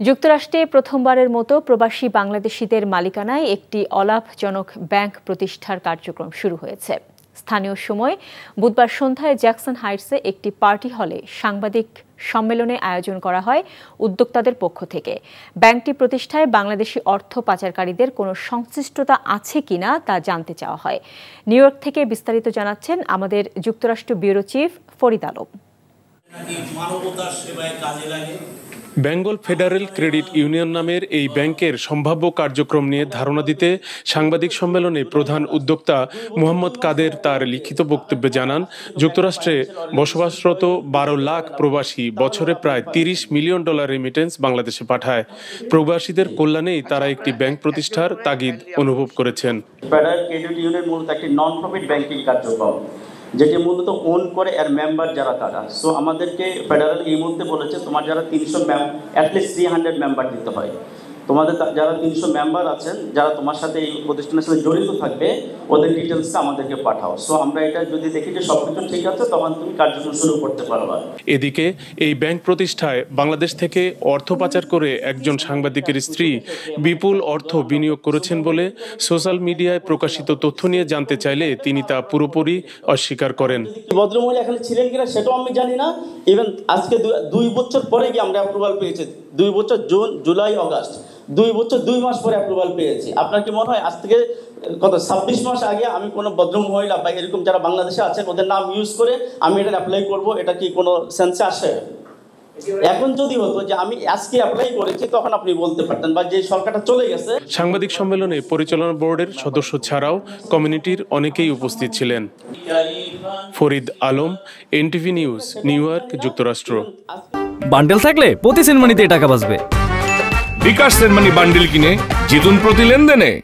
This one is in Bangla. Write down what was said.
যুক্তরাষ্ট্রে প্রথমবারের মতো প্রবাসী বাংলাদেশিদের মালিকানায় একটি অলাভজনক ব্যাংক প্রতিষ্ঠার কার্যক্রম শুরু হয়েছে। স্থানীয় সময় বুধবার সন্ধ্যায় জ্যাকসন হাইটসে একটি পার্টি হলে সাংবাদিক সম্মেলনে আয়োজন করা হয় উদ্যোক্তাদের পক্ষ থেকে। ব্যাংকটি প্রতিষ্ঠায় বাংলাদেশি অর্থ পাচারকারীদের কোনো সংশ্লিষ্টতা আছে কিনা তা জানতে চাওয়া হয়। নিউ ইয়র্ক থেকে বিস্তারিত জানাচ্ছেন আমাদের যুক্তরাষ্ট্র bureau chief Farid Alam. Bengal federal credit union নামের এই ব্যাংকের সম্ভাব্য কার্যক্রম নিয়ে ধারণা দিতে সাংবাদিক সম্মেলনে প্রধান উদ্যোক্তা মোহাম্মদ কাদের তার লিখিত বক্তব্যে জানান, যুক্তরাষ্ট্রে বসবাসরত 12 লাখ প্রবাসী বছরে প্রায় $30 মিলিয়ন রেমিটেন্স বাংলাদেশে পাঠায়। প্রবাসীদের কল্যাণেই তারা একটি ব্যাংক প্রতিষ্ঠার তাগিদ অনুভব করেছেন। ফেডারেল ক্রেডিট ইউনিয়ন মূলত একটি নন প্রফিট ব্যাংকিং কার্যক্রম, যেটি মূলত ওন করে এর মেম্বার যারা তারা। সো আমাদেরকে ফেডারেল এই মুহূর্তে বলেছে তোমার যারা 300 অ্যাটলিস্ট 300 মেম্বার দিতে হয়। তোমাদের যারা 300 মেম্বার আছেন, যারা তোমার সাথে এই প্রতিষ্ঠানের সাথে জড়িত থাকবে, ওদের ডিটেলসটা আমাদেরকে পাঠাও। সো আমরা এটা যদি দেখি যে সবকিছু ঠিক আছে, তখন তুমি কার্যক্রম শুরু করতে পারবা। এদিকে এই ব্যাংক প্রতিষ্ঠায় বাংলাদেশ থেকে অর্থ পাচার করে একজন সাংবাদিকের স্ত্রী বিপুল অর্থ বিনিয়োগ করেছেন বলে সোশ্যাল মিডিয়ায় প্রকাশিত তথ্য নিয়ে জানতে চাইলে তিনি তা পুরোপুরি অস্বীকার করেন। ভদ্রমহিলা এখানে ছিলেন কিনা সেটাও আমি জানি না। ইভেন আজকে 2 বছর পরে গিয়ে আমরা অ্যাপ্রুভাল পেয়েছি। 2 বছর জুন, জুলাই, অগাস্ট, 2 বছর 2 মাস পরে অ্যাপ্রুভাল পেয়েছি। আপনার কি মনে হয় আজ থেকে 26 মাস আগে আমি কোনো ভদ্রমহিলা বা এরকম যারা বাংলাদেশে আছেন ওদের নাম ইউজ করে আমি এটা অ্যাপ্লাই করব? এটা কি কোনো সেন্সে আসে? এখন যদি হতো যে আমি আজকে অ্যাপ্লাই করেছি, তখন আপনি বলতে পারতেন, বা যে সরকারটা চলে গেছে। সাংবাদিক সম্মেলনে পরিচালনা বোর্ডের সদস্য ছাড়াও কমিউনিটির অনেকেই উপস্থিত ছিলেন। Farid Alam, NTV news, new York, যুক্তরাষ্ট্র। বান্ডেল থাকলে প্রতি সেনমানিতে টাকা বাঁচবে। বিকাশ সেনমানি বান্ডেল কিনে জিতুন প্রতি লেনদেনে।